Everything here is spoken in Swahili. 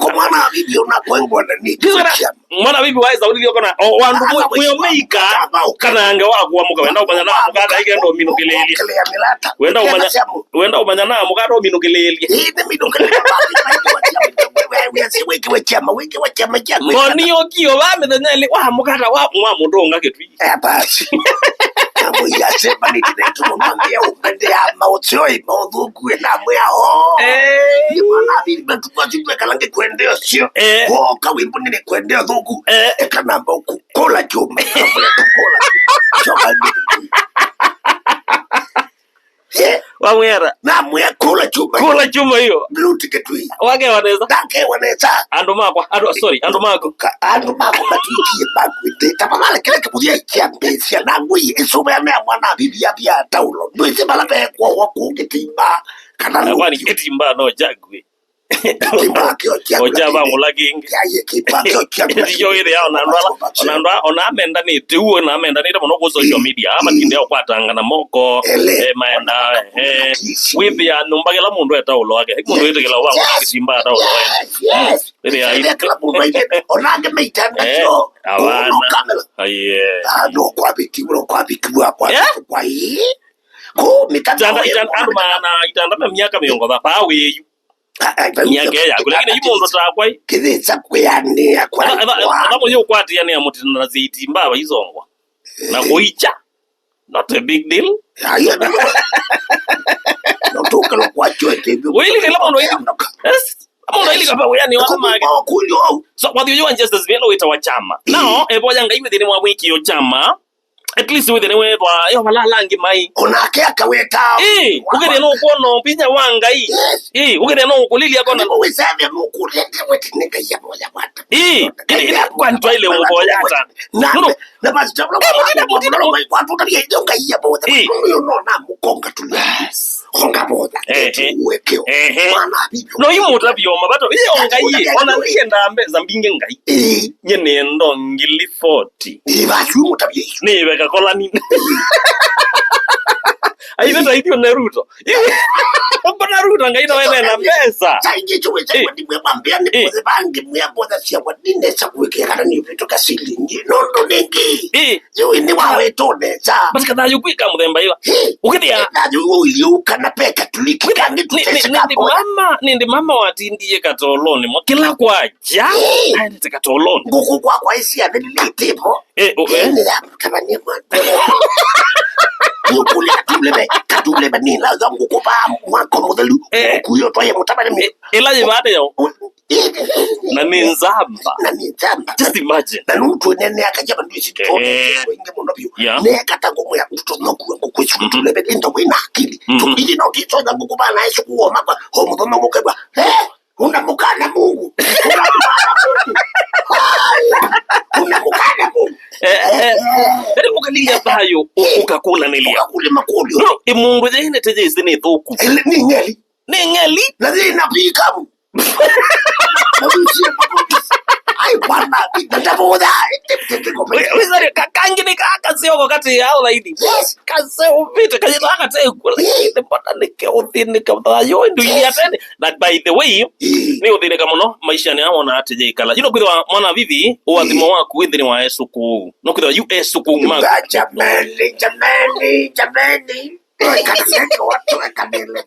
kwa mwana bibi unakwengwa na nini mwana bibi waiza ulio kana wandu mwe meika kana ange wagwa muka wenda umanya na mukada igendo minukeleli wenda umanya na mukada minukeleli ine minukeleli wiki wa chama chako ngoni okio bamethanyele wa mukada wa mundu ngaketwi basi ya sema ni kitu mwambia upende ama usioi maudhuku na mwao ni mwana bibi batukwa chukwe kalange kuendea sio kwa kawimbo nini kuendea dhuku kanamba kola chuma kola wamwera na mwe kola chuma hiyo blue ticket wi wage wanaweza danke wanaweza ando mako batuki bakwite tabala kile kibudia kiambesi na ngui esoba ya mwana bibi ya taulo ndio sema la kwa kukitimba kana kwani kitimba no jagwe Ojaba mulagingi ndiyo ile yao ona amenda ni tuwe na amenda ni mono kwa social media ama tinde yo kwatanga na moko maenda with ya numbagela mundu etaulo wake mundu etegela wa kitimba taulo yes ile ya klabu maite onage meitana so abana aye no kwa bitibro kwa hii ko mikatanga ando maana itanda miaka miongo ba weyu nyagea kulingine yumo takwa kiditsa kuyania kwa abo yo kwati yani amutina na zitimba bayizongwa na kuicha not a big deal ayo no toka lo kwacho etibi wili kila mondo yes amundo ili kapa yani wa magi so what you want just as velo wita chama now eboja ngai within mwa wiki yo chama at least within we ba yo balalangi mai onake akaweta ugere no kuono pinya wangai ugere no kulilia kona wesave mukulete wetineka yaboya wata ile kwantu ile muboya hata na basi tabla kwa mai kwantu talia idonga yaboya yo no na mukonga tu konga boda wekeo mana bibi no yimuta byoma bato iyo ngai ona lienda mbeza mbinge ngai nyene ndo ngili 40 basi yimuta byi ni beka kola nini aiveta idio Naruto Naruto ngai no ene na pesa saingi chuwe cha ndi mwambia ni poze bangi mwamboza sia wadine sa kuwekea kana ni vitu kasili nondo nengi yui ni wawe tone cha basi kada yukwika mudemba ila ukidia na yu kana peka tuliki kandi nindi mama watindie katoloni mwakila kwaja aende katoloni nguku kwa isia nili tipo ni la kama ni yukule katulebe ni la zangu kupa mwako modelu kuyo toye mutabale mi ela jibade yo na ninzamba just imagine na mtu nene akajaba ndio situ wenge monobyo ne katango moya mtu nokuwe ngokwechu tulebe ndo wina akili tubili na utito zangu kupa na yesu kuoma kwa homo dhoma mukebwa unamukana Mungu unamukana Mungu ukalia bayo ukakula nelia ukakule makuli imungu jene teje izini thuku ni ngeli na zina pikabu ai bwana nitaboda wizari kakangini kakasio kati yao laidi kasio vita kajita akate kula mpaka nikeudhini kama yo ndio yatende that by the way ni udhini kama no maisha ni amona ateje ikala kwa mwana vivi uadhimo wako withini wa Yesu ku no kwa Yesu ku ma jamani kana watu wakamele